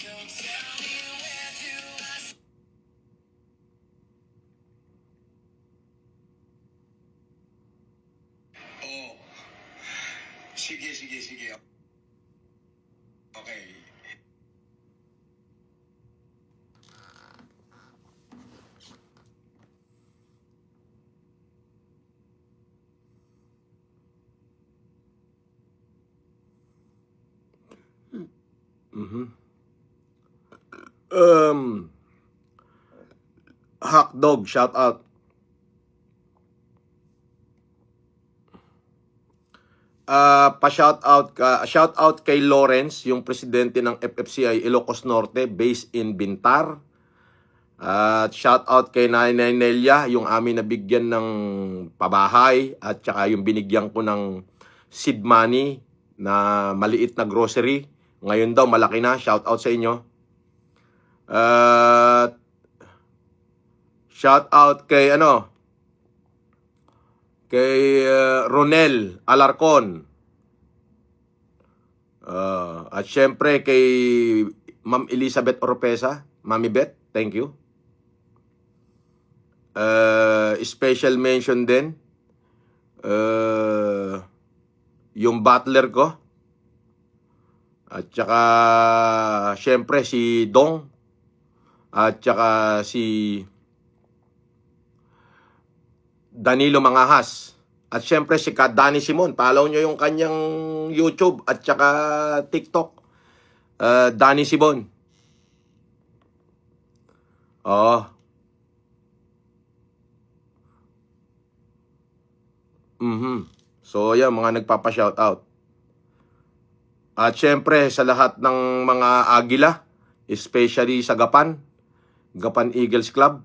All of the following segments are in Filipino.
Oh, sige, sige, sige. Okay. Hotdog, shout out. Shout out kay Lawrence, yung presidente ng FFCI Ilocos Norte based in Bintar. At shout out kay Nanay Nelia, yung amin nabigyan ng pabahay at saka yung binigyan ko ng seed money na maliit na grocery. Ngayon daw malaki na. Shout out sa inyo. Shout out kay Ronel Alarcon. At syempre kay Ma'am Elizabeth Oropesa, Mami Beth, thank you. Special mention din yung butler ko. At saka syempre si Dong. At saka si Danilo Mangahas. At syempre si Danny Simon. Follow nyo yung kanyang YouTube at saka TikTok. Danny Simon. So yan, mga nagpapa-shoutout. At syempre sa lahat ng mga Agila, especially sa Gapan Eagles Club.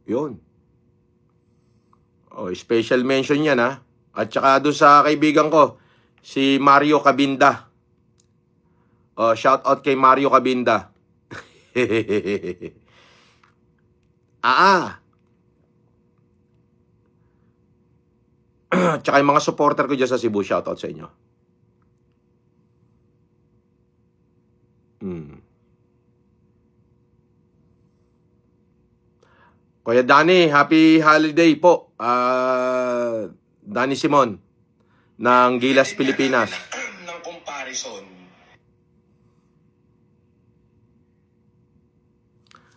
Yun. Special mention yan ha. At saka doon sa kaibigan ko, si Mario Cabinda. Shout out kay Mario Cabinda. Tsaka yung mga supporter ko dyan sa Cebu, shout out sa inyo. Kuya Danny, happy holiday po. Danny Simon ng Gilas, Pilipinas. Ng comparison.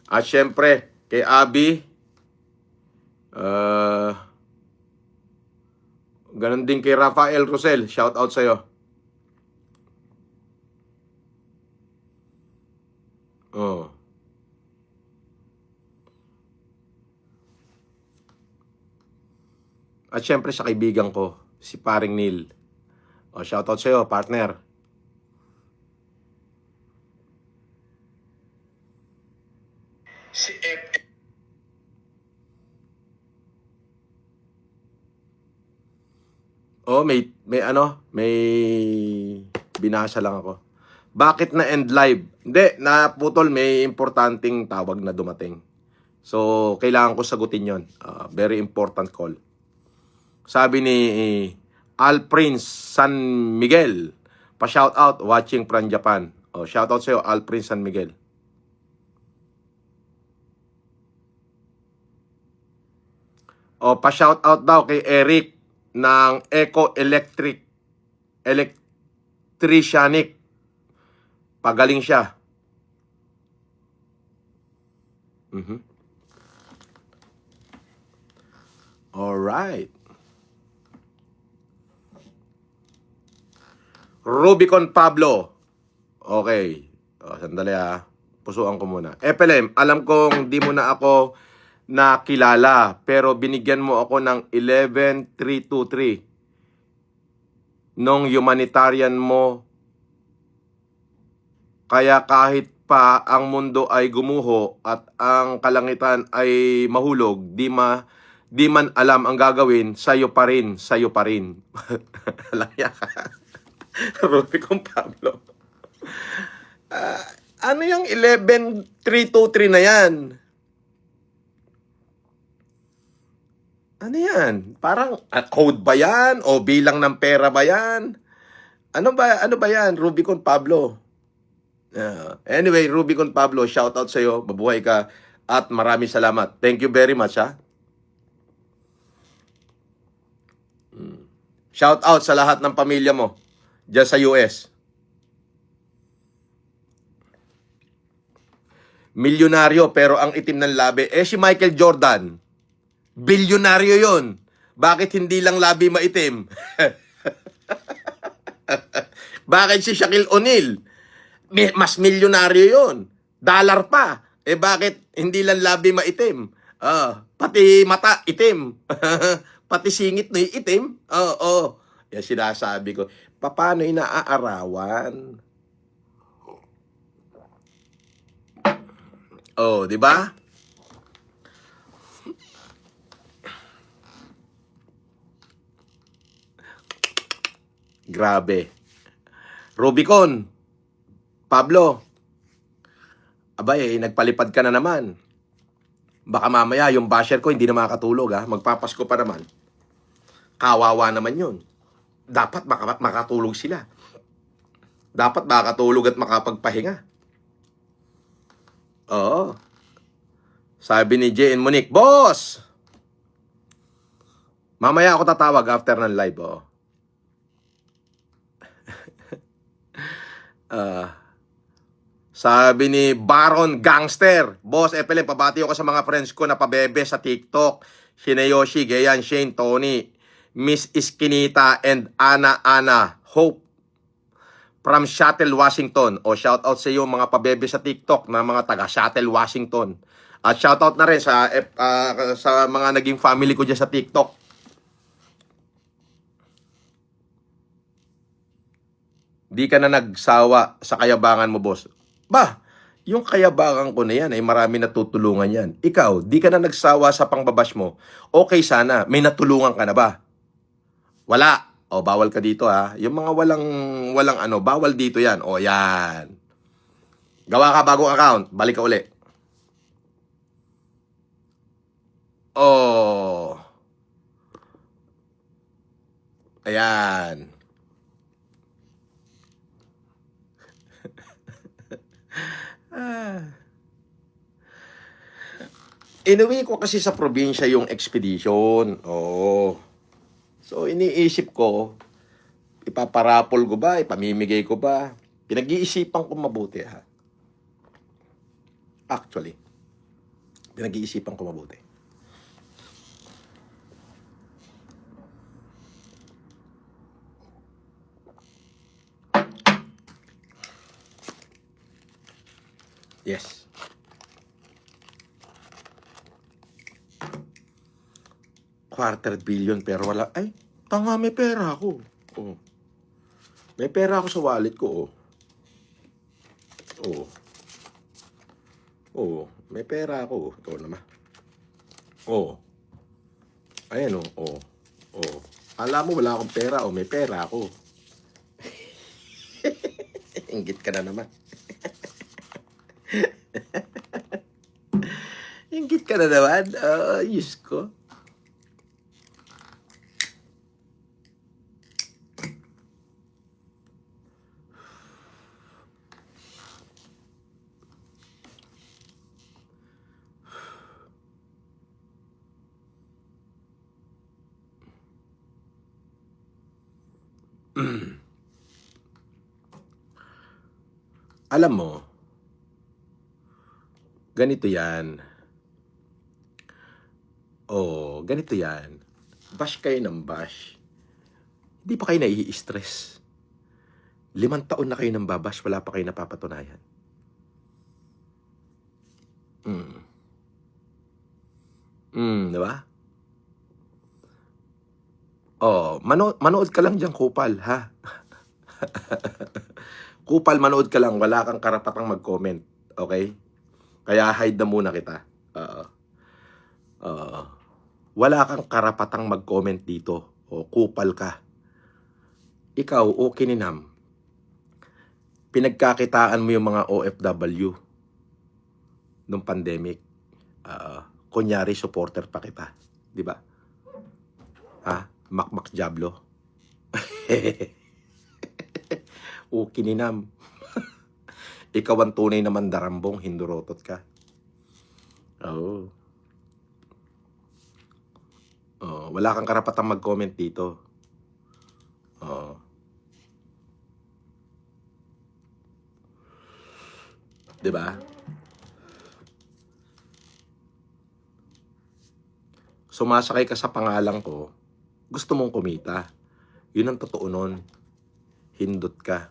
At syempre, kay Abby, ganun din kay Rafael Rosel, shout out sa'yo. At syempre sa kaibigan ko, si Paring Neil. Shout out sa'yo, partner. Si F. May binasa lang ako. Bakit na end live? Hindi, naputol, may importanteng tawag na dumating. So, kailangan ko sagutin yon. Very important call. Sabi ni Al Prince San Miguel, pa-shout out watching from Japan. Shout out sa'yo, Al Prince San Miguel. Pa-shout out daw kay Eric ng Eco Electricianic. Pagaling siya. Alright. Rubicon Pablo. Okay. Sandali ha. Pusuan ko muna. FLM, alam kong di mo na ako nakilala, pero binigyan mo ako ng 11,323 nung humanitarian mo. Kaya kahit pa ang mundo ay gumuho at ang kalangitan ay mahulog, di man alam ang gagawin, sayo pa rin. Alaya ka. Rubicon Pablo. Ano yung 11323 na yan? Ano yan? Parang code ba yan? O bilang ng pera ba yan? Ano ba yan? Rubicon Pablo. Anyway, Rubicon Pablo, shout out sa iyo. Mabuhay ka at maraming salamat. Thank you very much, ha. Shout out sa lahat ng pamilya mo diyan sa US. Milyonaryo pero ang itim ng labi. Si Michael Jordan, bilyonaryo yon. Bakit hindi lang labi maitim? Bakit si Shaquille O'Neal? Mas milyonaryo yon. Dollar pa. Bakit hindi lang labi maitim? Pati mata itim. Pati singit na itim. Yan sinasabi ko. Paano inaaarawan? Di ba? Grabe. Rubicon. Pablo. Abay, nagpalipad ka na naman. Baka mamaya yung basher ko hindi na makakatulog, ha? Magpapasko pa naman. Kawawa naman yun. Dapat makatulog sila. Dapat makatulog at makapagpahinga. Oo. Sabi ni JN Monique, Boss! Mamaya ako tatawag after ng live, Sabi ni Baron Gangster, Boss FLM, pabati ako sa mga friends ko na pabebe sa TikTok. Shinayoshi, Gayan, Shane, Tony, Miss Iskinita, and Ana Hope from Seattle, Washington. Shout out sa iyo mga pabebe sa TikTok na mga taga Seattle, Washington. At shout out na rin sa mga naging family ko dyan sa TikTok. Di ka na nagsawa sa kayabangan mo, boss. Yung kayabangan ko na yan ay marami natutulungan yan. Ikaw, di ka na nagsawa sa pangbabash mo. Okay sana, may natulungan ka na ba? Wala. Bawal ka dito, ha. Yung mga walang bawal dito yan. Yan. Gawa ka bagong account, balik ka uli. Ayan. Inuwi ko kasi sa probinsya yung expedition. So, iniisip ko, ipaparapol ko ba, ipamimigay ko ba? Pinag-iisipan ko mabuti, ha? Actually, pinag-iisipan ko mabuti. Yes. $250 million pero wala. Ay, tanga, may pera ako. May pera ako sa wallet ko. May pera ako. Ito naman. Ayan, alam mo, wala akong pera. May pera ako. Inggit ka na naman. Inggit ka na naman. Diyos ko. Alam mo, ganito yan. Ganito yan. Bash kayo ng bash. Hindi pa kayo nai-stress. 5 taon na kayo ng babash, wala pa kayo napapatunayan. Diba? Manood ka lang dyan, kupal, ha? Kupal, manood ka lang. Wala kang karapatang mag-comment. Okay? Kaya hide na muna kita. Wala kang karapatang mag-comment dito. Kupal ka. Ikaw, okay ninam. pinagkakitaan mo yung mga OFW nung pandemic. Kunyari, supporter pa kita. Di ba? Ha? Makmak Diablo. O kininam. Ikaw ang tunay na mandarambong, hindurotot ka. Oo. Wala kang karapatang mag-comment dito. Di ba? Sumasakay ka sa pangalan ko, gusto mong kumita. Yun ang totoo nun. Hindot ka.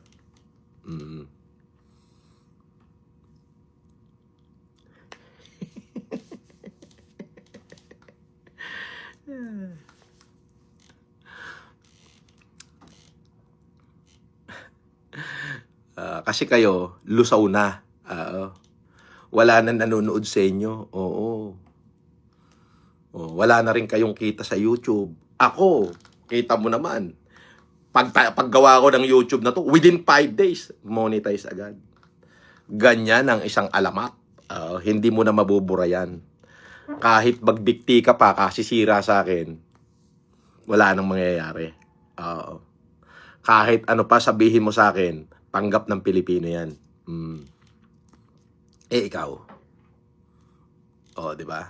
Kasi kayo, lusaw na. Wala na nanonood sa inyo. Oo. Wala na rin kayong kita sa YouTube. Ako, kita mo naman. Paggawa ko ng YouTube na to, within 5 days, monetize agad. Ganyan ang isang alamat. Hindi mo na mabubura yan. Kahit magbikti ka pa, kasisira sa akin, wala nang mangyayari. Kahit ano pa sabihin mo sa akin, tanggap ng Pilipino yan. Ikaw. Di ba?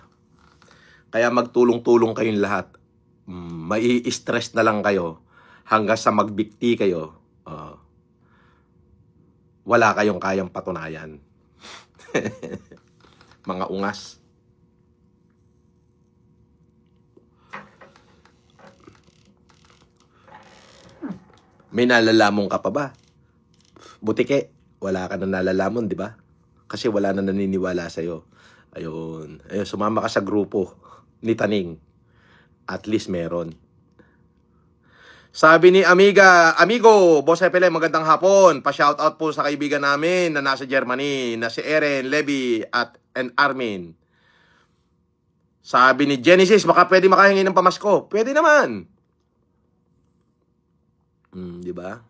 Kaya magtulong-tulong kayong lahat. Mai-stress na lang kayo hanggang sa magbikti kayo. Wala kayong kayang patunayan. Mga ungas. May nalalamon ka pa ba? Butike, wala ka na nalalamon, di ba? Kasi wala na naniniwala sa'yo. Ayun, sumama ka sa grupo ni Taning. At least meron. Sabi ni amigo, Boss Epele, magandang hapon. Pa-shoutout po sa kaibigan namin na nasa Germany, na si Eren, Levi, and Armin. Sabi ni Genesis, baka pwede makahingi ng pamasko. Pwede naman. Di ba?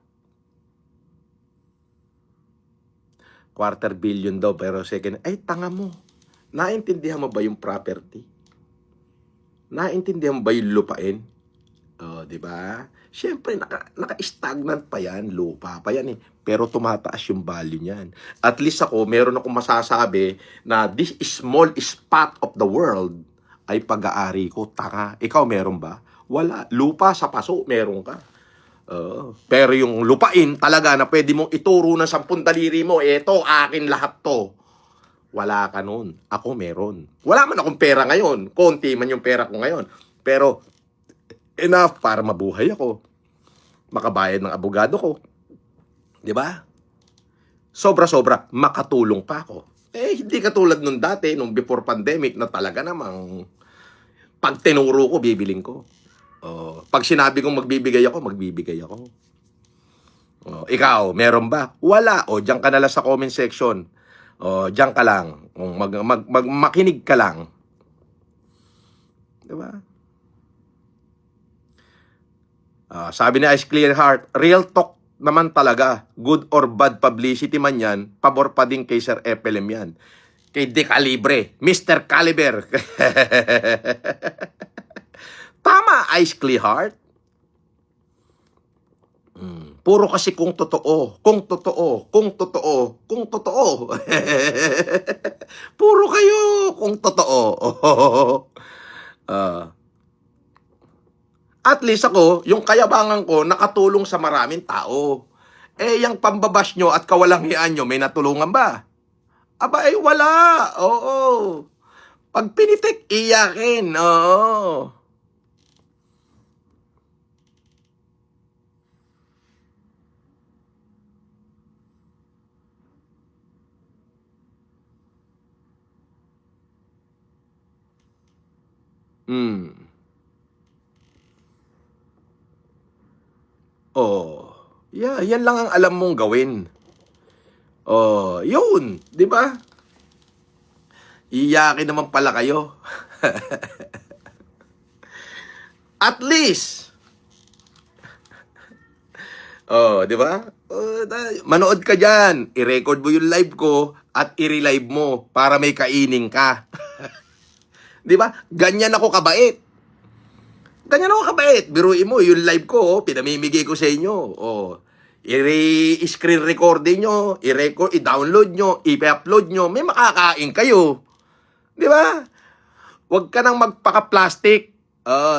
$250 million daw, pero second, ay tanga mo. Naintindihan mo ba yung property? Naintindihan mo ba yung lupain? Di ba? Siyempre, naka-stagnant pa yan, lupa pa yan eh. Pero tumataas yung value niyan. At least ako, meron akong masasabi na this small spot of the world ay pag-aari ko. Taka, ikaw meron ba? Wala. Lupa sa paso, meron ka. Pero yung lupain talaga na pwede mong ituro ng 10 daliri mo, eto, akin lahat to. Wala ka nun. Ako meron. Wala man akong pera ngayon. Konti man yung pera ko ngayon. Pero, enough para mabuhay ako. Makabayad ng abogado ko. Di ba? Sobra-sobra, makatulong pa ako. Hindi katulad nung dati, nung before pandemic, na talaga namang pag tinuro ko, bibiling ko. Pag sinabi kong magbibigay ako, magbibigay ako. Ikaw, meron ba? Wala. Diyan ka nalang sa comment section. Diyan ka lang. Makinig ka lang. Diba? Sabi ni Ice Clear Heart, real talk naman talaga. Good or bad publicity man yan, pabor pa din kay Sir FLM yan. Kay De Calibre, Mr. Caliber. Tama, Ice Clear Heart. Puro kasi kung totoo. Puro kayo kung totoo. At least ako, yung kayabangan ko, nakatulong sa maraming tao. Yung pambabash nyo at kawalangian nyo, may natulungan ba? Aba, wala. Oo. Pag pinitik, iyakin. Oo. Yan lang ang alam mong gawin. Yun, 'di ba? Iyakin naman pala kayo. At least Oh, di ba? Manood ka dyan. I-record mo yung live ko at i-relive mo para may kaining ka. Di ba? Ganyan ako kabait. Ganyan ako kabait. Biruin mo, yung live ko, pinamimigay ko sa inyo. Oh, i-screen recording nyo, i-record, i-download nyo, i-upload nyo, may makakain kayo. Di ba? Huwag ka nang magpaka-plastic.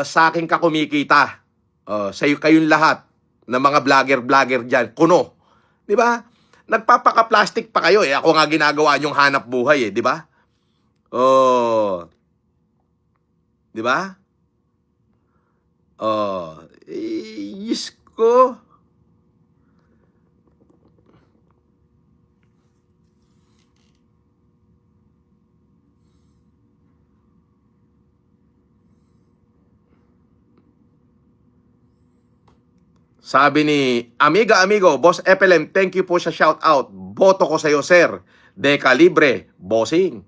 Sa akin ka kumikita. Sa'yo kayong lahat ng mga vlogger dyan. Kuno. Di ba? Nagpapaka-plastic pa kayo. Ako nga ginagawa yung hanap buhay di ba? Oh. Di ba? Yes ko. Sabi ni Amigo, Boss FLM, thank you po sa shout out. Boto ko sa iyo, sir. Deka libre, bossing.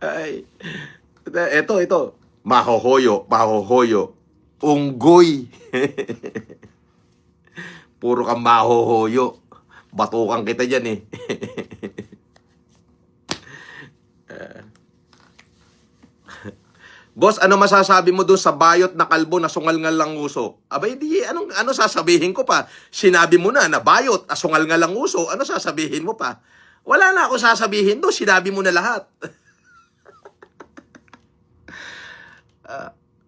Ay, ito. Mahohoyo. Unggoy. Puro kang mahohoyo. Batukan kita dyan Boss, ano masasabi mo doon sa bayot na kalbo na sungal-ngal lang uso? Abay, ano sasabihin ko pa? Sinabi mo na bayot, sungal-ngal lang uso, ano sasabihin mo pa? Wala na ako sasabihin doon, sinabi mo na lahat.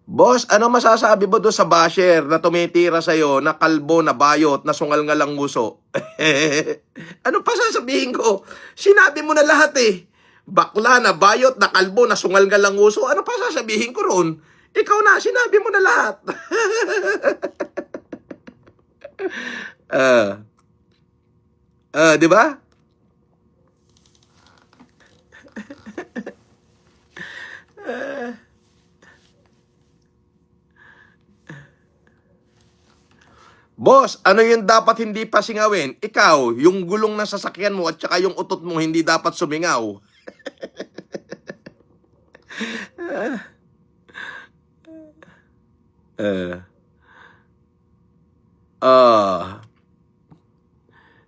Boss, ano masasabi mo doon sa basher na tumitira sa'yo na kalbo, na bayot, na sungal-ngal lang uso? Ano pa sasabihin ko? Sinabi mo na lahat Bakla, na bayot, na kalbo, na sungal-ngal lang uso. Ano pa sasabihin ko ron? Ikaw na, sinabi mo na lahat. Di ba? Boss, ano yung dapat hindi pa singawin? Ikaw, yung gulong ng sasakyan mo at saka yung utot mo hindi dapat sumingaw.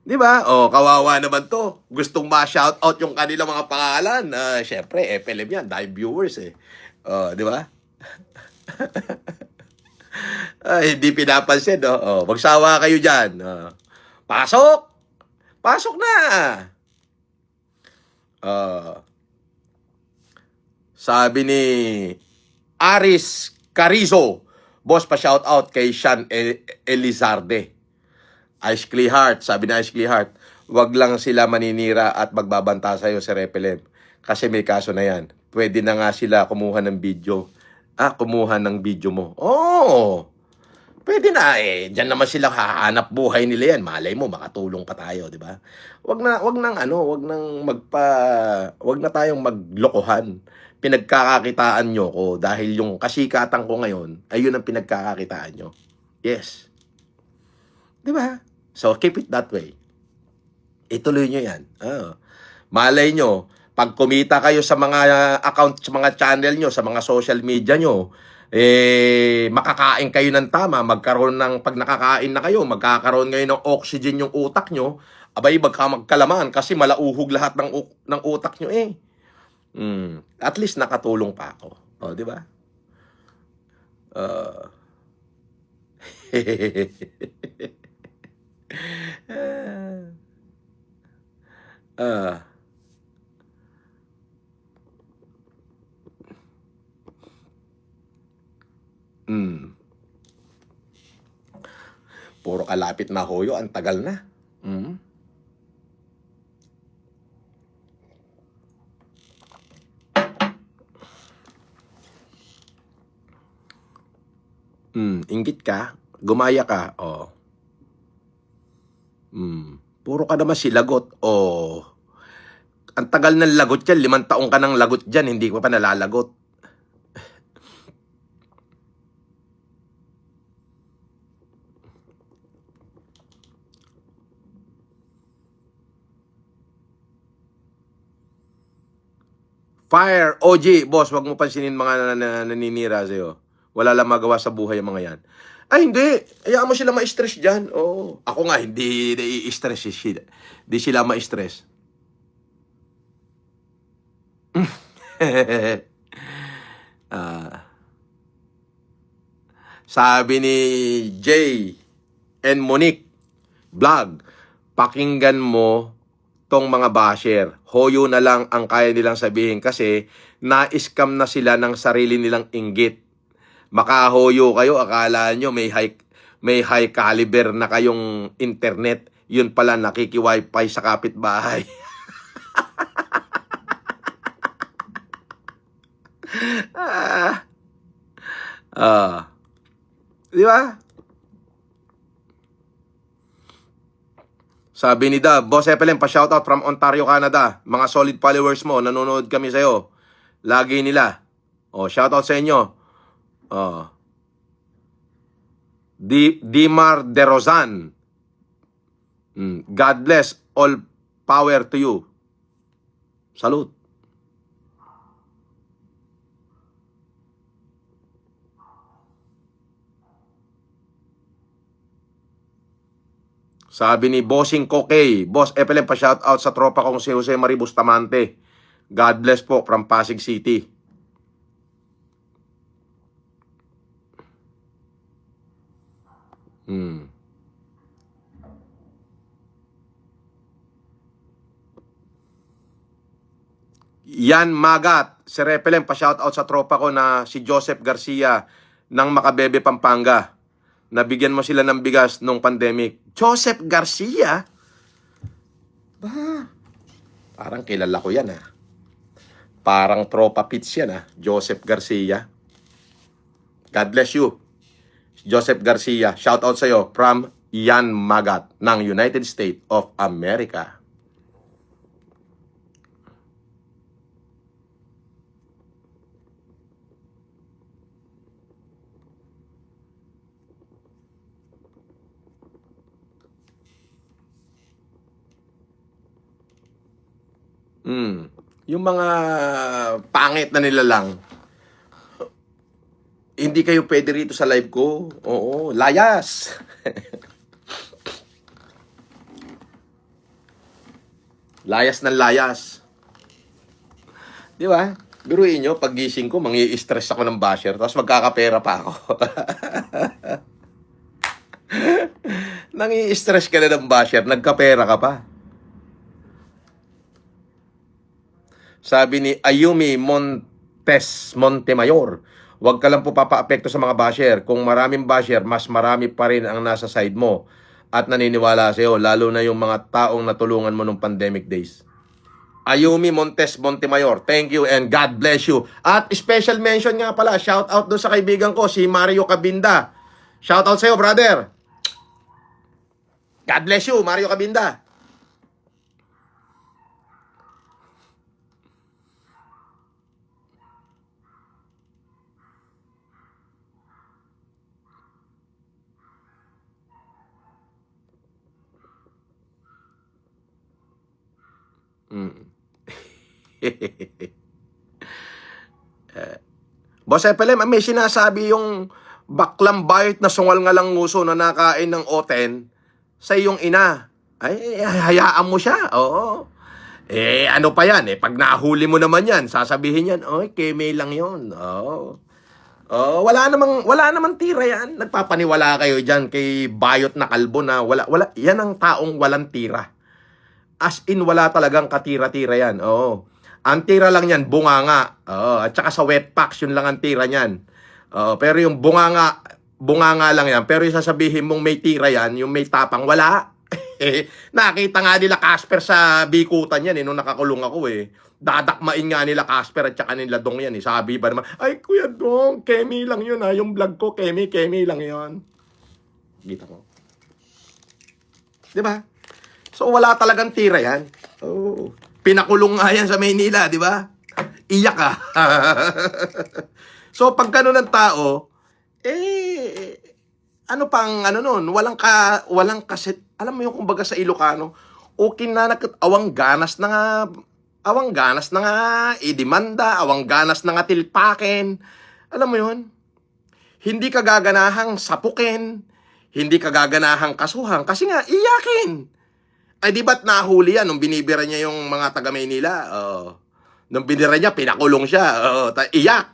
Di ba? Kawawa naman to. Gustong ma-shoutout yung kanilang mga pangalan. Syempre, FLM yan. Dahil viewers di ba? Hindi pinapansin, magsawa kayo dyan. Pasok! Pasok na! Sabi ni Aris Carizo, boss, pa-shoutout kay Sean Elizarde. Ice Clay Heart, sabi ni Ice Clay Heart, wag lang sila maninira at magbabanta sa'yo sa Repelem. Kasi may kaso na yan. Pwede na nga sila kumuha ng video. Kumuha ng video mo. Pwede na Diyan naman sila hahanap buhay nila yan. Malay mo, makatulong pa tayo, di ba? Wag na tayong maglokohan. Pinagkakakitaan nyo ko dahil yung kasikatan ko ngayon, ayun ang pinagkakakitaan nyo. Yes. Di ba? So, keep it that way. Ituloy nyo yan. Malay nyo, pag kumita kayo sa mga account, sa mga channel nyo, sa mga social media nyo, makakain kayo ng tama, pag nakakain na kayo, magkakaroon ngayon ng oxygen yung utak nyo, abay, magkalaman kasi malauhog lahat ng utak nyo At least nakatulong pa ako. Di ba? Puro kalapit na hoyo, ang tagal na. Inggit ka, gumaya ka, puro ka naman silagot, ang tagal ng lagot yan, 5 taong ka ng lagot dyan, hindi ko pa nalalagot. Fire, OG, boss, wag mo pansinin mga naninira sa'yo. Wala lang magawa sa buhay ang mga yan. Ay, hindi. Hayaan mo sila ma-stress dyan. Oo. Ako nga, hindi i-stress sila. Hindi sila ma-stress. Sabi ni Jay and Monique Vlog, pakinggan mo tong mga basher. Hoyo na lang ang kaya nilang sabihin kasi na-scam na sila ng sarili nilang inggit. Makahoyo kayo, akala nyo may high caliber na kayong internet. Yun pala, nakiki-wifi sa kapitbahay. Di ba? Sabi ni Dab, Boss Epelem, pa-shoutout from Ontario, Canada. Mga solid followers mo, nanonood kami sa'yo. Lagi nila. Shoutout sa inyo. Dimar De Rozan. God bless. All power to you. Salute. Sabi ni Bossing Kokey, Boss Epelem, pa-shoutout sa tropa kong si Jose Marie Bustamante. God bless po from Pasig City. Yan Magat, si Repelem, pa-shoutout sa tropa ko na si Joseph Garcia ng Macabebe, Pampanga. Nabigyan mo sila ng bigas nung pandemic. Joseph Garcia? Parang kilala ko yan, ha? Parang tropa pits yan, ha? Joseph Garcia. God bless you. Joseph Garcia, shout out sa'yo from Yan Magat ng United States of America. Yung mga pangit na nila lang, hindi kayo pwede rito sa live ko. Oo, layas. Layas ng layas. Di ba? Biruin nyo, pag gising ko, mangi-stress ako ng basher, tapos magkakapera pa ako. Nangi-stress ka na ng basher, nagkapera ka pa. Sabi ni Ayumi Montemayor, huwag ka lang po papa-apekto sa mga basher. Kung maraming basher, mas marami pa rin ang nasa side mo at naniniwala sa'yo, lalo na yung mga taong natulungan mo nung pandemic days. Ayumi Montemayor, thank you and God bless you. At special mention nga pala, shout out doon sa kaibigan ko, si Mario Cabinda. Shout out sa'yo, brother. God bless you, Mario Cabinda. Boss Epelem, may sinasabi yung baklang bayot na sungal nga lang nguso na nakain ng oten sa iyong ina. Ay, hayaan mo siya. Oo. Ano pa yan? Pag nahuli mo naman yan, sasabihin yan, oy, keme lang yun. Oo. Wala namang tira yan. Nagpapaniwala kayo dyan kay bayot na kalbo na wala. Yan ang taong walang tira. As in, wala talagang katira-tira yan. Oo. Ang tira lang yan, bunganga. At saka sa wet packs, yun lang ang tira niyan. Pero yung bunganga lang yan. Pero yung sasabihin mong may tira yan, yung may tapang, wala. Nakita nga nila Casper sa bikutan yan, nung nakakulong ako Dadakmain nga nila Casper at saka nila Dong yan. Sabi ba naman, ay Kuya Dong, kemi lang yun yung vlog ko, kemi lang yun. Kita mo. Diba? So, wala talagang tira yan. Pinakulong nga yan sa Maynila, di ba? Iyak ka. So, pag gano'n ng tao, ano pang, nun, walang kasi, alam mo yung kumbaga sa Ilocano, okay na awang ganas na nga, Awang ganas na nga idemanda, awang ganas na nga tilpakin. Alam mo yun? Hindi ka gaganahang sapukin, hindi ka gaganahang kasuhan, kasi nga, iyakin. Ay, di ba't nahuli yan nung binibira niya yung mga taga Maynila? Nung binira niya, pinakulong siya. Iyak.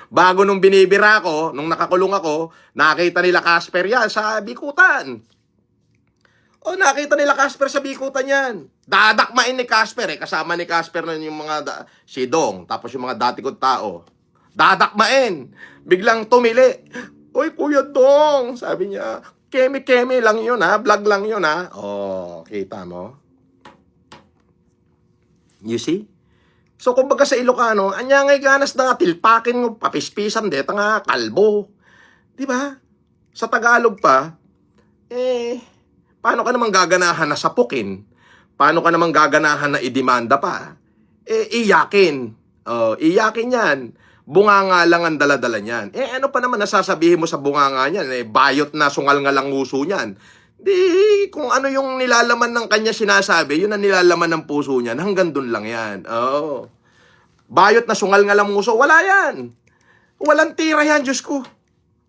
Bago nung binibira ko, nung nakakulong ako, nakita nila Casper yan sa bikutan. Nakita nila Casper sa bikutan yan. Dadakmain ni Casper kasama ni Casper na yung mga si Dong, tapos yung mga dati kong tao. Dadakmain. Biglang tumili. Oy, Kuya Dong, sabi niya, keme-keme lang yun ha, vlog lang yun ha. Kita mo? You see? So, kumbaga sa Ilocano, anya ngay ganas na nga tilpakin mo, papispisan deta nga, kalbo. Di ba? Sa Tagalog pa, paano ka naman gaganahan na sapukin? Paano ka naman gaganahan na idemanda pa? Iyakin. Iyakin yan. Bunganga lang ang daladala niyan. Ano pa naman nasasabihin mo sa bunganga niyan? Bayot na sungal nga lang nguso niyan. Di, kung ano yung nilalaman ng kanya sinasabi, yun ang nilalaman ng puso niyan. Hanggang dun lang yan. Bayot na sungal nga lang nguso, wala yan. Walang tira yan, Diyos ko.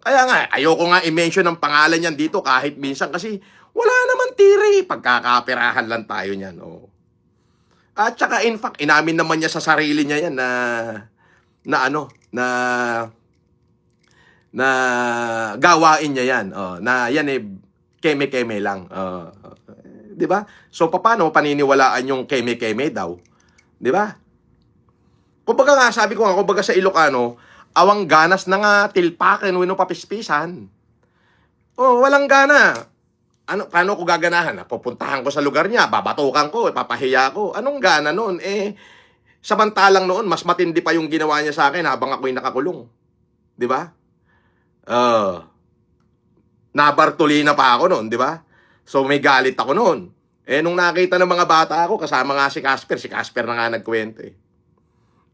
Kaya nga, ayoko nga i-mention ang pangalan niyan dito kahit minsan kasi wala naman tiri. Pagkakaperahan lang tayo niyan. At saka in fact, inamin naman niya sa sarili niya yan na gawain niya yan. Na yan keme-keme lang. 'Di ba? So paano paniniwalaan yung keme-keme daw? 'Di ba? Kumbaga nga, sabi ko nga, kumbaga sa Ilocano, awang ganas na nga tilpakin wino papispisan. Walang gana. Paano ko gaganahan? Pupuntahan ko sa lugar niya, babatukan ko, papahiya ko. Anong gana noon? Samantalang noon, mas matindi pa yung ginawa niya sa akin habang ako'y nakakulong. Di ba? Nabartolina pa ako noon, di ba? So may galit ako noon. Nung nakita ng mga bata ako, kasama nga si Casper na nga nagkwento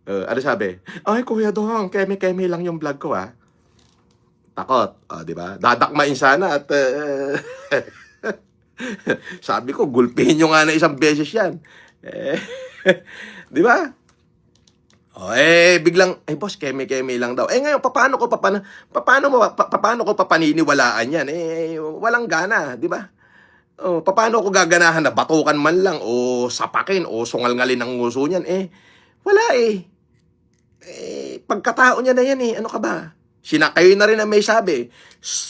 ano sabi? Ay, Kuya Dong, keme-keme lang yung vlog ko Takot, di ba? Dadakmain sana at sabi ko, gulpihin nyo nga na isang beses yan. Di ba? Biglang, boss, keme-keme lang daw. Ngayon, paano ko papaniniwalaan yan? Walang gana, di ba? Paano ko gaganahan na batukan man lang o sapakin o sungal-ngalin ng nguso niyan? Wala pagkatao niya na yan Ano ka ba? Sinakayo na rin ang may sabi.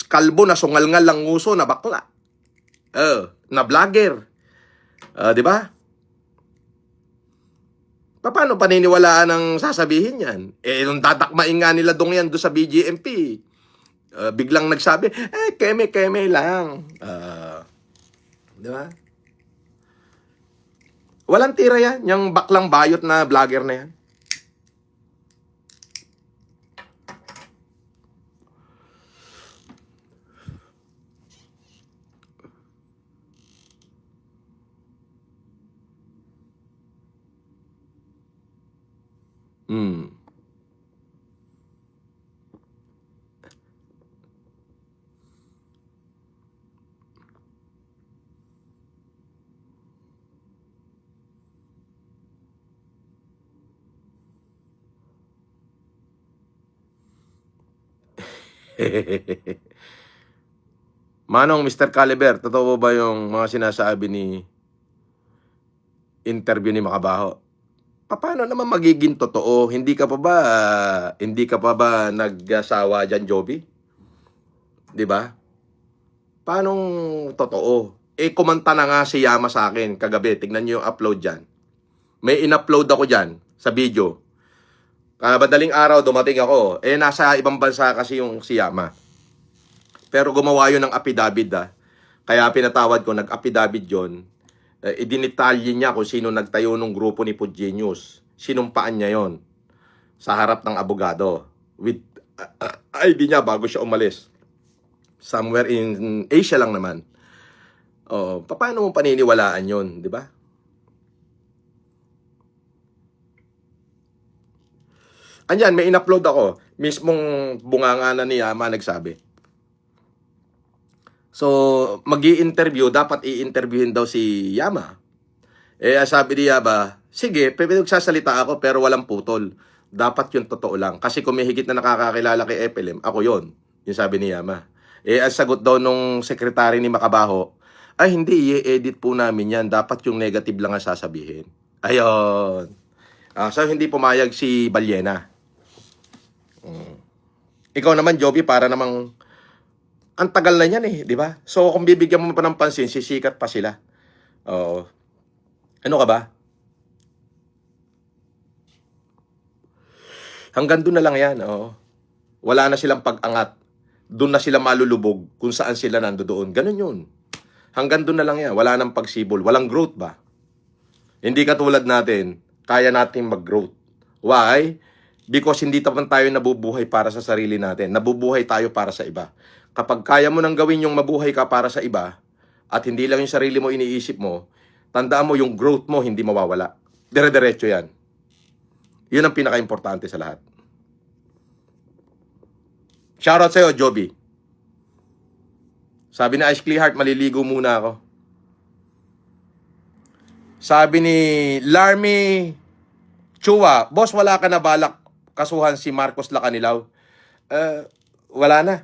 Kalbo na sungal-ngal lang nguso na bakla. Na vlogger. Di ba? Paano paniniwalaan ang sasabihin yan? Nung dadakmain nga nila dong yan doon sa BGMP, biglang nagsabi, keme-keme lang. Di ba? Walang tira yan, yung baklang bayot na vlogger na yan. Manong Mr. Caliber, totoo ba yung mga sinasabi ni interview ni Makabaho? Paano naman magiging totoo? Hindi ka pa ba nag-asawa diyan, Joby? 'Di ba? Paanong totoo? Kumanta na nga si Yama sa akin kagabi. Tignan niyo yung upload diyan. May in-upload ako diyan sa video. Madaling araw dumating ako. Nasa ibang bansa kasi yung si Yama. Pero gumawa yun ng affidavit Kaya pinatawad ko, nag-affidavit yun. Idinitalye niya kung sino nagtayo ng grupo ni Food Genius. Sinumpaan niya yon sa harap ng abogado. With ID niya bago siya umalis. Somewhere in Asia lang naman. Paano mo paniniwalaan yon, di ba? Andiyan, may in-upload ako. Mismong bunganga na ni Yama nagsabi. So, mag-i-interview, dapat i-interviewin daw si Yama. Sabi niya ba, sige, pinagsasalita ako pero walang putol. Dapat yung totoo lang. Kasi kung may higit na nakakakilala kay FLM, ako yon. Yung sabi ni Yama. Ang sagot daw nung sekretary ni Makabaho, ay hindi, i-edit po namin yan. Dapat yung negative lang ang sasabihin. Ayun. So hindi pumayag si Balyena. Ikaw naman, Joby, para namang ang tagal na yan di ba? So kung bibigyan mo pa ng pansin, sisikat pa sila. Oo. Ano ka ba? Hanggang doon na lang yan, oo. Wala na silang pag-angat. Doon na sila malulubog kung saan sila nandoon. Ganun yun. Hanggang doon na lang yan. Wala nang pagsibol. Walang growth ba? Hindi katulad natin, kaya natin mag-growth. Why? Because hindi naman tayo nabubuhay para sa sarili natin. Nabubuhay tayo para sa iba. Kapag kaya mo nang gawin yung mabuhay ka para sa iba, at hindi lang yung sarili mo iniisip mo, tandaan mo yung growth mo hindi mawawala. Dire-diretso yan. Yun ang pinaka-importante sa lahat. Shoutout sa'yo, Joby. Sabi ni Ice Clear Heart, maliligo muna ako. Sabi ni Larmy Chua, boss, wala ka na balak kasuhan si Marcos Lacanilaw? Wala na.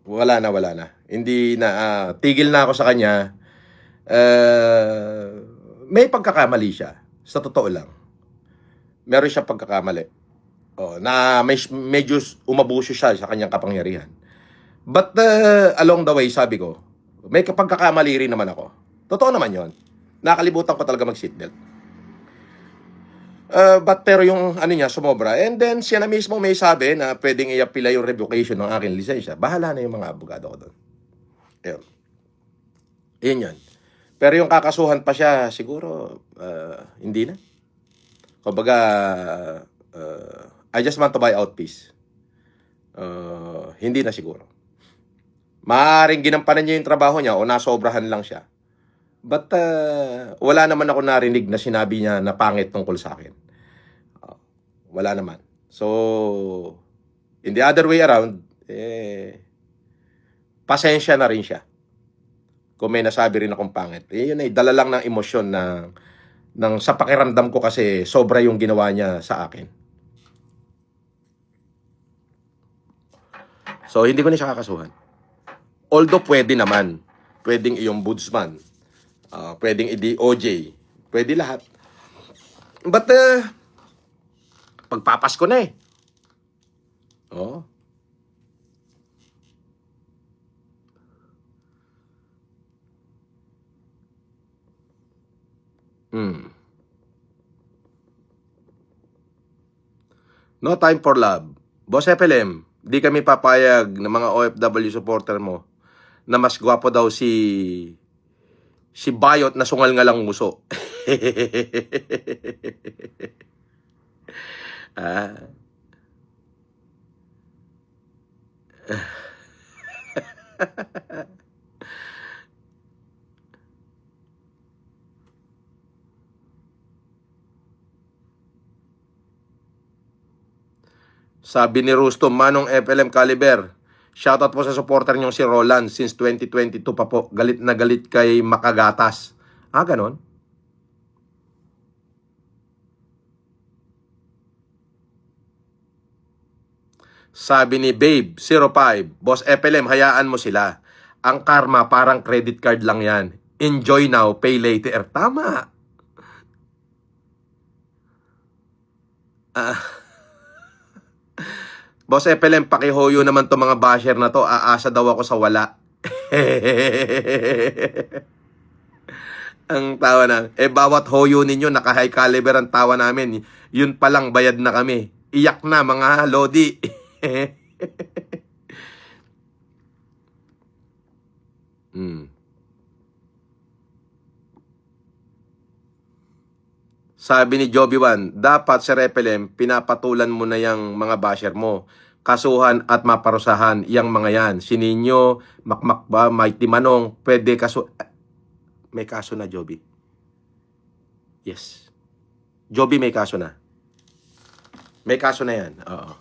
Wala na. Hindi na, tigil na ako sa kanya. May pagkakamali siya. Sa totoo lang. Meron siya pagkakamali. Na medyo umabuso siya sa kanyang kapangyarihan. But along the way, sabi ko, may pagkakamali rin naman ako. Totoo naman yon. Nakalimutan ko talaga mag-seatbelt. Pero yung niya, sumobra. And then, siya na mismo may sabi na pwedeng i-apply yung revocation ng aking lisensya. Bahala na yung mga abogado ko doon. Yun yun. Pero yung kakasuhan pa siya, siguro, hindi na. Kumbaga, I just want to buy out peace. Hindi na siguro. Maaaring ginampanan niya yung trabaho niya o nasobrahan lang siya. But wala naman ako narinig na sinabi niya na pangit tungkol sa akin. Wala naman. So, in the other way around, pasensya na rin siya. Kung may nasabi rin akong pangit. Yun ay dala lang ng emosyon ng sa pakiramdam ko kasi sobra yung ginawa niya sa akin. So, hindi ko na siya kakasuhan. Although pwede naman. Pwedeng iyong Budsman. Pwedeng i-DOJ. Pwede lahat. But, pagpapasko na Oh. No time for love. Boss FLM, di kami papayag ng mga OFW supporter mo na mas gwapo daw si Bayot na sungal nga lang nguso. Sabi ni Rustom, Manong FLM Caliber, shoutout po sa supporter niyong si Roland since 2022 pa po. Galit na galit kay Makagatas. Ganon? Sabi ni Babe05, Boss FLM, hayaan mo sila. Ang karma parang credit card lang yan. Enjoy now, pay later. Tama. Boss FLM, pakihoyo naman to mga basher na to. Aasa daw ako sa wala. Ang tawa na. Bawat hoyo ninyo, naka-high caliber ang tawa namin. Yun palang bayad na kami. Iyak na mga lodi. Sabi ni Joby One, dapat sa FLM, pinapatulan mo na yung mga basher mo. Kasuhan at maparusahan yung mga yan. Sininyo, Makmak ba, Mighty Manong, pwede kaso... May kaso na, Joby. Yes. Joby, may kaso na. May kaso na yan. Oo.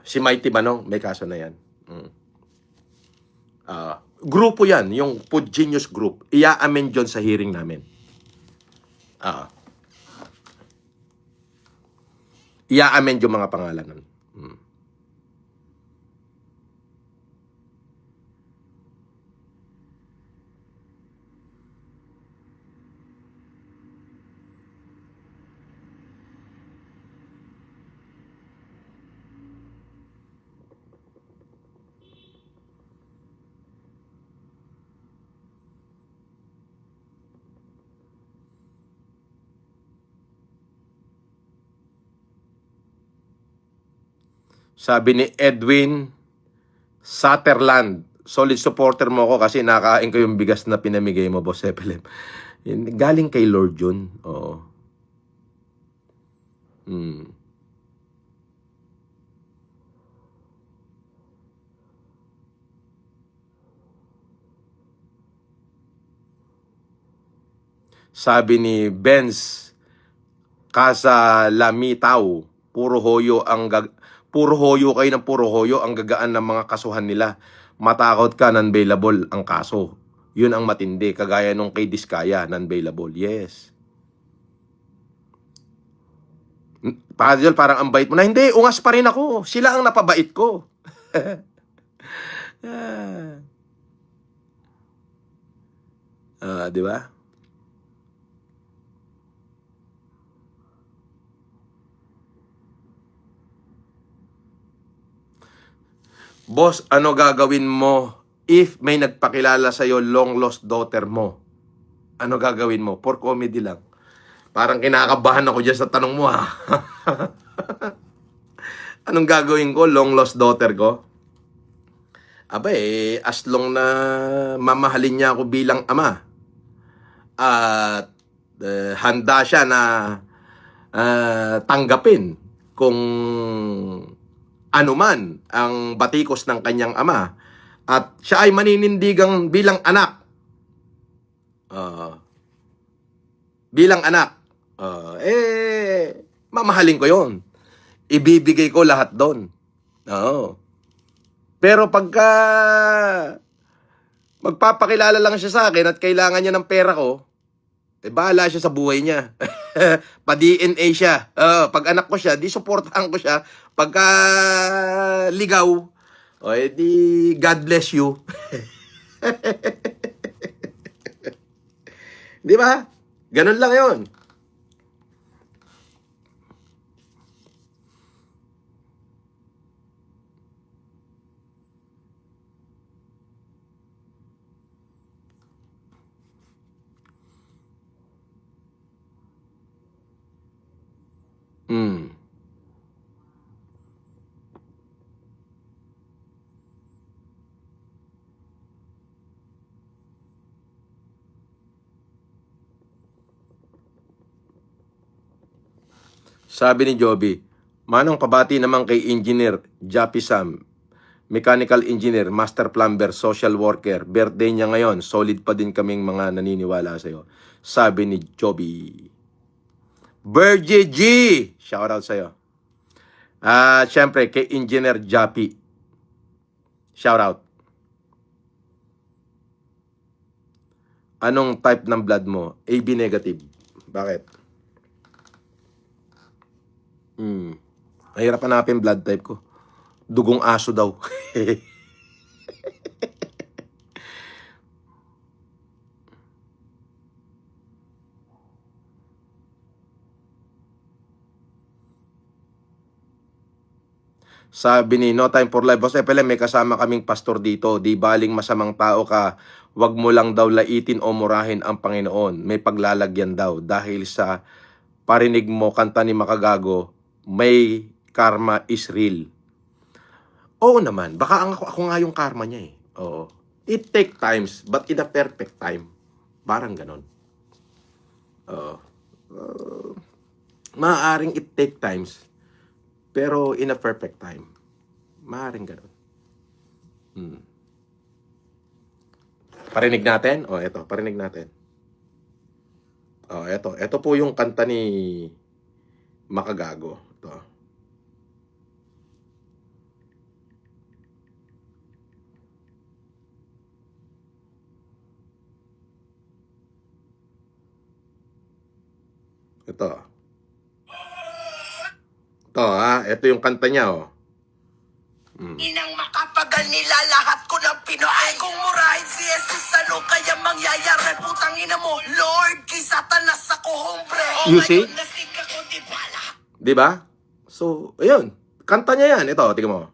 Si Mighty Manong, may kaso na yan. Grupo yan, yung Food Genius Group. Ia-amend yun sa hearing namin. Ah. Ia-amend yung mga pangalan nun. Sabi ni Edwin Sutherland, solid supporter mo ako kasi nakain ko yung bigas na pinamigay mo, Boss Epelem. Galing kay Lord yun. Oo. Sabi ni Benz Casalamitaw, puro hoyo kayo ng puro hoyo ang gagaan ng mga kasuhan nila. Matakot ka, non-bailable ang kaso. Yun ang matindi, kagaya nung kay Diskaya, non-bailable. Yes. Padel, parang ang bait mo na. Hindi, ungas pa rin ako. Sila ang napabait ko. Di ba? Boss, ano gagawin mo if may nagpakilala sa'yo long lost daughter mo? Ano gagawin mo? For comedy lang. Parang kinakabahan ako dyan sa tanong mo, ha? Anong gagawin ko? Long lost daughter ko? Aba as long na mamahalin niya ako bilang ama at handa siya na tanggapin kung anuman ang batikos ng kanyang ama at siya ay maninindigang bilang anak. Mamahalin ko yon. Ibibigay ko lahat doon. Oo. Pero pagka magpapakilala lang siya sa akin at kailangan niya ng pera ko, bahala siya sa buhay niya. Pa-DNA siya. Pag anak ko siya, di suportahan ko siya. Pagka ligaw, di God bless you. Di ba? Ganun lang yon. Sabi ni Joby, Manong, pabati naman kay Engineer Jappy Sam, Mechanical Engineer, Master Plumber, Social Worker. Birthday niya ngayon. Solid pa din kaming mga naniniwala sa'yo. Sabi ni Joby. Virgie G! Shoutout sa'yo. Siyempre, kay Engineer Jappy. Shoutout. Anong type ng blood mo? AB negative. Bakit? Mahirap hanapin blood type ko. Dugong aso daw. Sabi ni No Time for Life, Boss Epelem, may kasama kaming pastor dito. Di baling masamang tao ka, wag mo lang daw laitin o murahin ang Panginoon. May paglalagyan daw. Dahil sa parinig mo, kanta ni Makagago, may karma is real. Oo naman, baka ako nga yung karma niya eh. Oo. It take times, but in a perfect time. Parang ganon. Oo. Maaaring it take times, pero in a perfect time. Maaaring ganon. Parinig natin? Eto, parinig natin. Eto. Eto po yung kanta ni Makagago. Ito. Ito. Ito ito yung kanta niya Inang makapagal nila lahat ko ng Pinoy. Kung murahin si Jesus, ano kaya mangyayari? Putang ina mo, Lord, kay Satanas ako, hombre. You see? Ngayon, nasig ako, di bala. Di ba? So, ayun. Kanta niya yan. Ito, tingnan mo.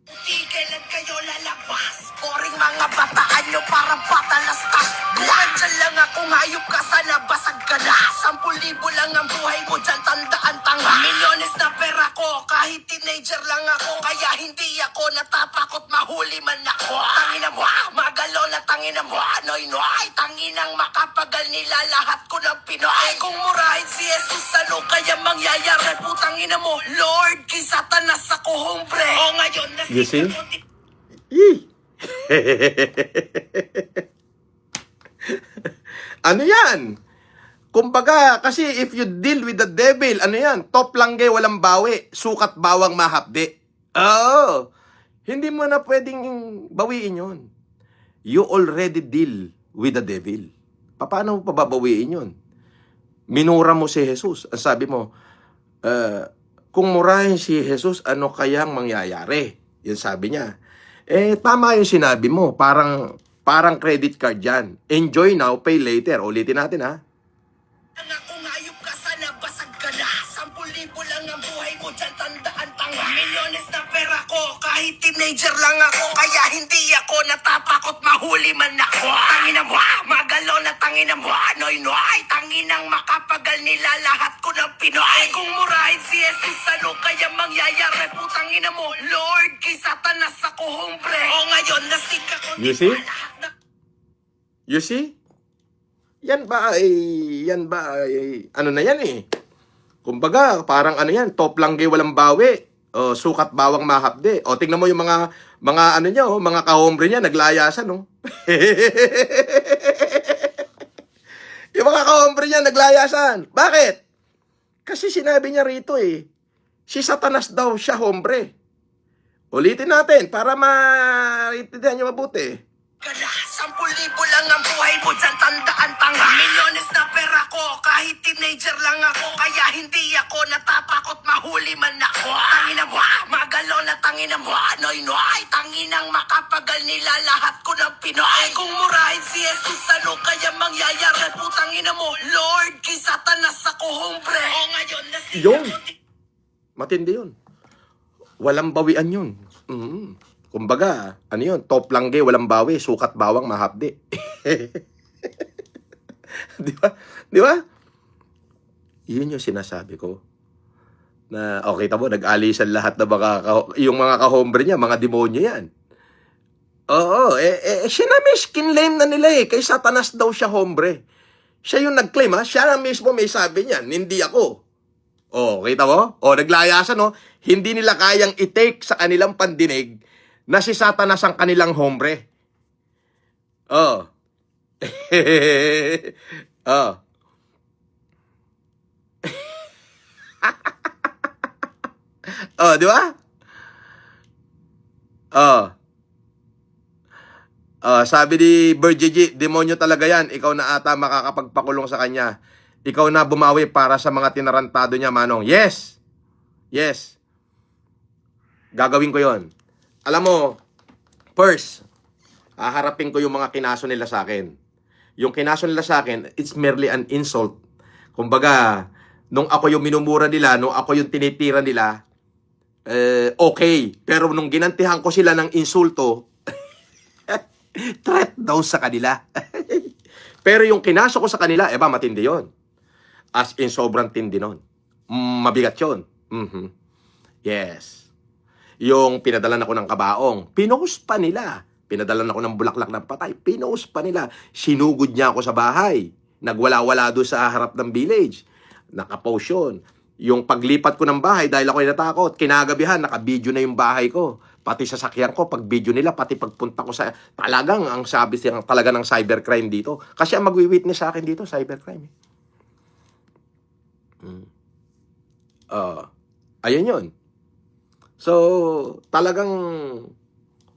Di kailan kayo lalabas. Boring mga bataan nyo, parang patalastas. Nandyan lang akong hayop ka, sana basag ka na. 10,000 lang ang buhay mo dyan, tandaan tanga. Milyones na pera ko, kahit teenager lang ako. Kaya hindi ako natatakot, mahuli man ako. Tangina mo, magalo na tangina mo. Noy, tanginang makapagal nila lahat ko ng Pinoy. Kung murahin si Jesus, ano kaya mangyayari? Putang ina mo, Lord, kay Satanas ako, hombre. O ngayon, You see? nasita ko, Yee! Ano yan? Kumbaga, kasi if you deal with the devil, ano yan? Top langge, walang bawi. Sukat bawang mahapdi. Oh, hindi mo na pwedeng bawiin yon. You already deal with the devil. Paano mo pababawiin yon? Minura mo si Jesus. Ang sabi mo, kung murahin si Jesus, ano kayang mangyayari? Yan sabi niya. Tama yung sinabi mo. Parang credit card yan. Enjoy now, pay later. Ulitin natin, ha? Kung hayop ka, sana basag ka na. 10,000 lang ang buhay mo dyan, tandaan tanga. Milyones na pera ko, kahit teenager lang ako. Kaya hindi ako natatakot, mahuli man ako. Tangina mo, magalo na tangina mo. Noy, tanginang makapagal nila lahat ko ng Pinoy. Kung murahin si Jesus, ano kaya mangyayari? Putang ina mo, Lord, kay Satanas ako, hombre. O ngayon, nasig ako. You see? You see? Yan ba ano na yan Kumbaga, parang ano yan, top langge walang bawi. O, sukat bawang mahapde. O, tingnan mo yung mga ano niya, mga kahombre niya, naglayasan, Yung mga kahombre niya, naglayasan. Bakit? Kasi sinabi niya rito, si Satanas daw siya, hombre. Ulitin natin, para maintindihan niyo mabuti. Kala, 10,000 lang ang buhay mo dyan, tandaan tanga. Milyones na pera ko, kahit teenager lang ako. Kaya hindi ako natatakot, mahuli man ako. Tangina mo, magalo na tangina mo. Noy, tanginang makapagal nila lahat ko ng Pinoy. Kung murahin si Jesus, ano kaya mangyayari? Putang ina mo, Lord, kay Satanas ako, hombre. O ngayon, nasig Yun. ako. Matindi yun. Walang bawian yun. Kumbaga, ano yun? Top langge, walang bawi. Sukat bawang, mahapdi. Di ba? Di ba? Yun yung sinasabi ko. Na, okay, tamo, nag-alisan lahat na yung mga kahombre niya, mga demonyo yan. Oo, siya na kinlaim na nila Kay Satanas daw siya hombre. Siya yung nag-claim, ha? Siya na mismo may sabi niyan, hindi ako. Oh, kita mo? Oh, naglayasan, Hindi nila kayang i-take sa kanilang pandinig na si Satanas ang kanilang hombre. Oh. Oh. Oh, di ba? Oh. Sabi ni Bergigi, demonyo talaga yan. Ikaw na ata makakapagpakulong sa kanya. Ikaw na bumawi para sa mga tinarantado niya, Manong. Yes! Yes. Gagawin ko yon. Alam mo, first, haharapin ko yung mga kinaso nila sa akin. Yung kinaso nila sa akin, it's merely an insult. Kumbaga, nung ako yung minumura nila, nung ako yung tinitira nila, okay. Pero nung ginantihan ko sila ng insulto, threat daw sa kanila. Pero yung kinaso ko sa kanila, matindi yon. As in, sobrang tindi nun. Mabigat yun. Yes. Yung pinadalan ako ng kabaong, pinost pa nila. Pinadalan ako ng bulaklak ng patay, pinost pa nila. Sinugod niya ako sa bahay. Nagwala-wala doon sa harap ng village. Nakapost yun. Yung paglipat ko ng bahay, dahil ako natakot, kinagabihan, naka-video na yung bahay ko. Pati sasakyan ko, pag video nila, pati pagpunta ko sa... Talagang, ang sabi siya talaga ng cybercrime dito. Kasi ang magwi-witness sa akin dito, cybercrime. Ayun yun. So, talagang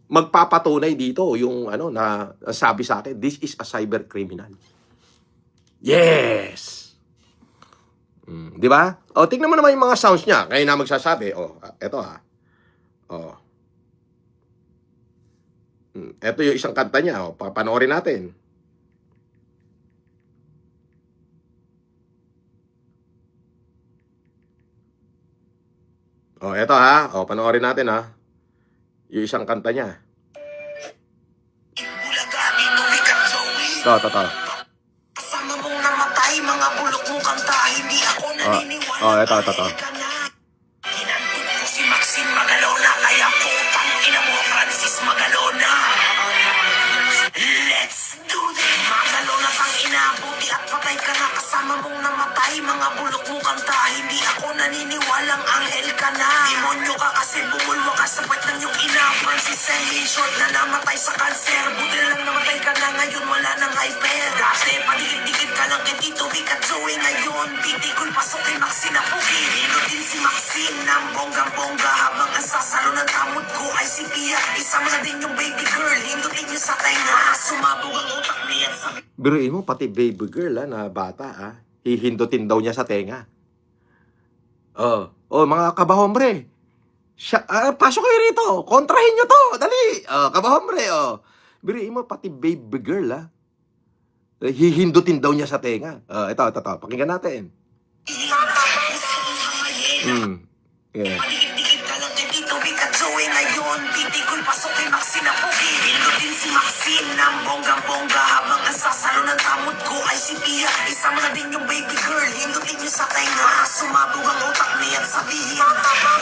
magpapatunay dito yung na sabi sa akin, this is a cyber criminal. Yes! Di ba? O, tignan mo naman yung mga sounds niya. Kayo na magsasabi. O, eto ha. O. Eto yung isang kanta niya. O, papanoorin natin. O, eto ha. O, panoorin natin ha. Yung isang kanta niya. Ito. Kasama mong namatay, mga bulok mong kanta, hindi ako naniniwala. Ito. Kinantod ko si Maxine Magalona, kaya putang ina mo, Francis Magalona. Let's do this. Magalona tang ina, buti at patay ka na. Kasama mong namatay, mga bulok mong kanta, hindi ako naniniwalang anghel ka na. Demonyo ka kasi bumulwa ka sa pwet ng iyong ina. Francis Selin Short na namatay sa kanser. Buti na lang namatay ka na, ngayon wala nang hyper. Dati padigid-digid ka lang kay Tito Vic at Joey. Ngayon titikol pasok kay Maxine na pugi. Hino din si Maxine ng bonggang-bongga. Habang ang sasalo ng tamod ko ay si Pia. Isama na din yung baby girl, hindutin niyo sa tenga. Sumabog ang utak niya sa... Biruin mo, pati baby girl na bata hihindutin daw niya sa tenga. Mga kabahombre. Pasok kayo rito. Kontrahin nyo to. Dali. Kabahombre. Biruin mo, pati baby girl hihindutin daw niya sa tenga. Ito. Pakinggan natin. Yeah. Padigid-digid ka lang kay Tito Vic at Joey. Ngayon titikol pasok kay Maxine na pugi. Hindutin si Maxine ng bonggang-bongga. Habang ang sasalo ng tamod ko ay si Pia. Isama na din yung baby girl, hindutin niyo sa tenga. Sumabog ang utak niya at sabihin,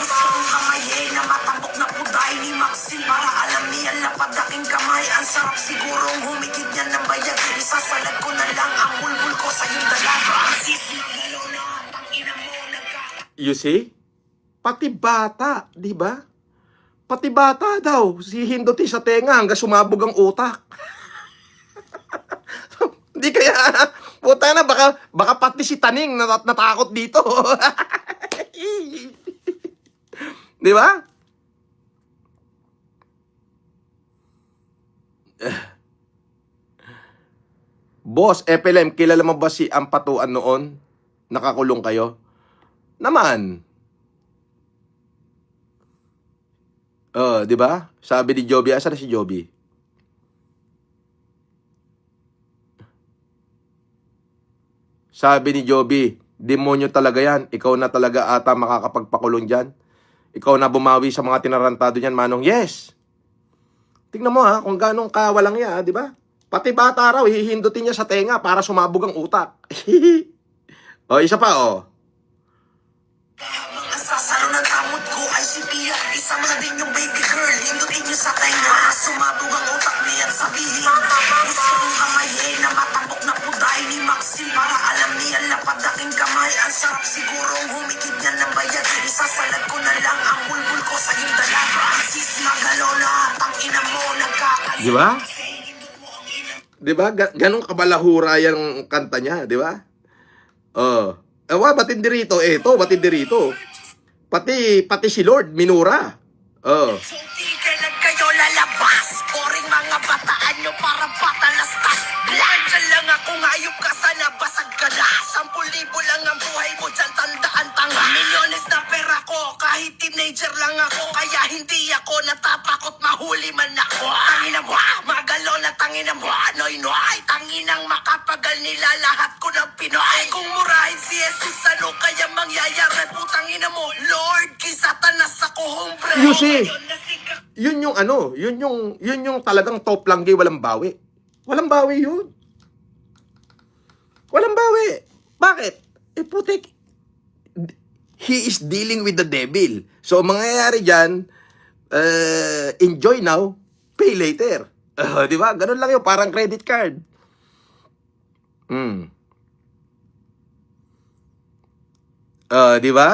gusto kong kamayin na matambok na puday ni Maxine. Para alam niya lapad aking kamay. Ang sarap sigurong humigit niya ng bayag. Isasalag ko na lang ang bulbul ko sa iyong dalaga. Sis Magalona, tangina mo You see? Pati bata, di ba? Pati bata daw, si hindutin sa tenga hanggang sumabog ang utak. Di kaya, puta na, baka pati si Taning natakot dito. Di ba? Boss, FLM, kilala mo ba si Ampatuan noon? Nakakulong kayo? Naman. Di ba? Sabi ni Joby, asa na si Joby? Sabi ni Joby, demonyo talaga yan. Ikaw na talaga ata makakapagpakulong dyan. Ikaw na bumawi sa mga tinarantado niyan, Manong. Yes. Tingnan mo kung ganong kawalang niya, di ba? Pati bata raw, hihindutin niya sa tenga para sumabog ang utak. Isa pa, Habang ang sasalo ng tamod ko ay si Pia. Isama na din yung baby girl, hindutin niyo sa tenga. Sumabog ang utak niya at sabihin, gusto kong kamayin na matambok na puday ni Maxine. Para alam niya lapad aking kamay. Ang sarap sigurong humigit niya ng bayag. Isasalag ko na lang ang bulbul ko sa iyong dalaga. Sis Magalona, tangina mo, nagkakalit. Di ba? Di ba? Ganong kabalahura yung kanta niya, di ba? Ba't hindi rito? Ba't hindi rito? Pati si Lord, minura. So tigil kayo lalabas. Boring mga bataan nyo para patalastas. Nandyan lang ako, ngayop ka sana, basag ka na. 10,000 lang ang buhay mo dyan, tandaan tanga. Milyones na pera ko, kahit teenager lang ako. Kaya hindi ako natatakot, mahuli man ako. Tangina mo, Magalona, tangina mo, noy. Tanginang makapagal nila lahat ko ng Pinoy. Kung murahin si Jesus, ano kaya mangyayari? Putangina mo, Lord, kisatanas ako, hombre. You see? Yun yung talagang top langgi, walang bawi. Walang bawi yun. Walang bawi. Bakit? Putik. He is dealing with the devil. So, mangyayari dyan, enjoy now, pay later. Di ba? Ganun lang yun, parang credit card. Di ba?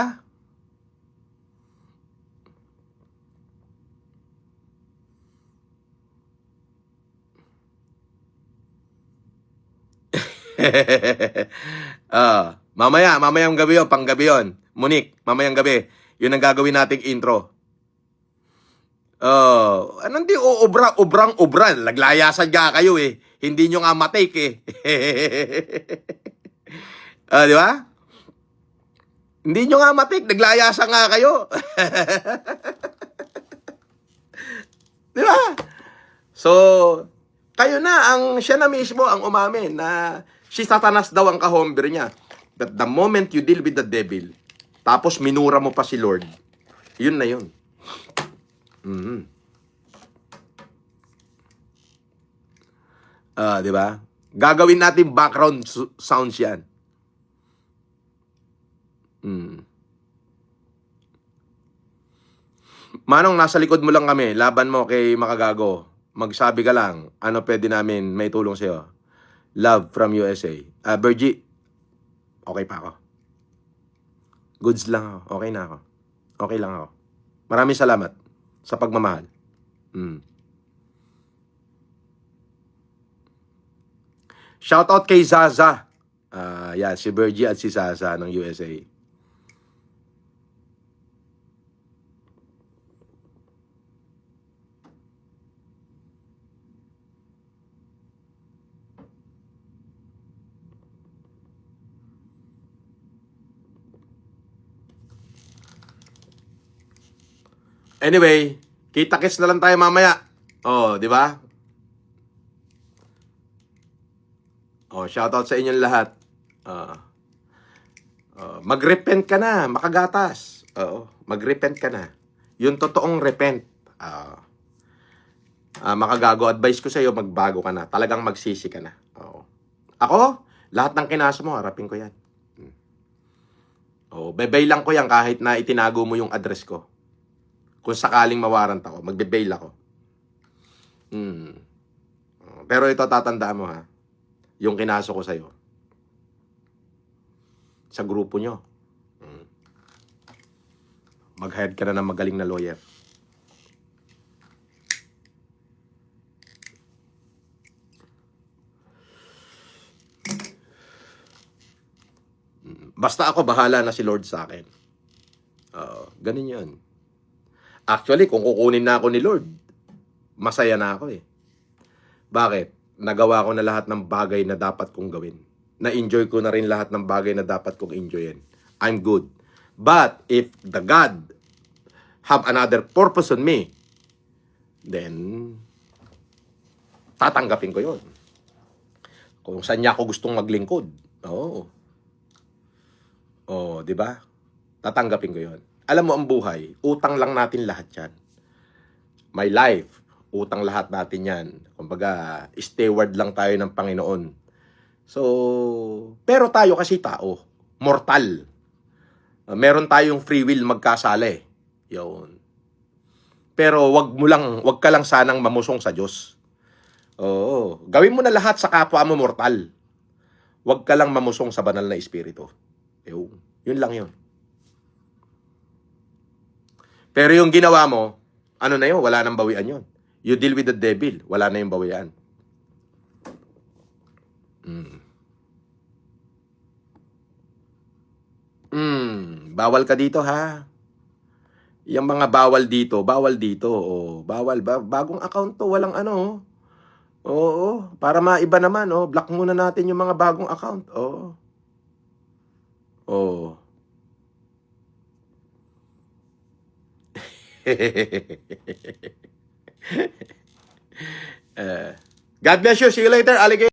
Mamayang gabi yun, panggabi yun. Monique, mamayang gabi. Yun ang gagawin nating intro. Anong di obrang-obran. Laglayasan ka kayo Hindi nyo nga matake Di ba? Hindi nyo nga matik, naglayasa nga kayo. Di ba? So, kayo na, siya na mismo ang umamin na si Satanas daw ang kahombre niya. That the moment you deal with the devil, tapos minura mo pa si Lord, yun na yun. Di ba? Gagawin natin background sounds yan. Manong, nasa likod mo lang kami. Laban mo kay Makagago. Magsabi ka lang. Ano pwede namin may tulong sa'yo? Love from USA. Bergie, okay pa ako. Goods lang ako. Okay na ako. Okay lang ako. Maraming salamat sa pagmamahal. Shoutout kay Zaza. Yan, si Bergie at si Zaza ng USA. Anyway, kita-kits na lang tayo mamaya. Oh, di ba? Oh, shoutout sa inyong lahat. Mag-repent ka na, makagatas. Oo, mag-repent ka na. Yung totoong repent. Makagago, advice ko sa iyo, magbago ka na. Talagang magsisi ka na. Oo. Ako, lahat ng kinaso mo, harapin ko yan. Bebay lang ko yan kahit na itinago mo yung address ko. Kung sakaling mawarant ako, magbe-bail ako. Pero ito, tatandaan mo ha. Yung kinaso ko sa'yo. Sa grupo nyo. Mag-hire ka na ng magaling na lawyer. Basta ako, bahala na si Lord sa akin. Ganun yun. Actually, kung kukunin na ako ni Lord, masaya na ako eh. Bakit? Nagawa ko na lahat ng bagay na dapat kong gawin. Na-enjoy ko na rin lahat ng bagay na dapat kong enjoyin. I'm good. But, if the God have another purpose on me, then, tatanggapin ko yun. Kung saan niya ako gustong maglingkod. Di ba? Tatanggapin ko yun. Alam mo, ang buhay, utang lang natin lahat yan. My life, utang lahat natin yan. Kumbaga, steward lang tayo ng Panginoon. So, pero tayo kasi tao, mortal. Meron tayong free will magkasala. Yun. Pero wag ka lang sanang mamusong sa Diyos. Gawin mo na lahat sa kapwa mo mortal. Wag ka lang mamusong sa banal na espiritu. Yun lang yun. Pero yung ginawa mo, ano na yun? Wala nang bawian yun. You deal with the devil, wala na yung bawian. Bawal ka dito ha. Yung mga bawal dito. Bawal. Bagong account to, walang ano. Para maiba naman, block muna natin yung mga bagong account. God bless you. See you later, alligator.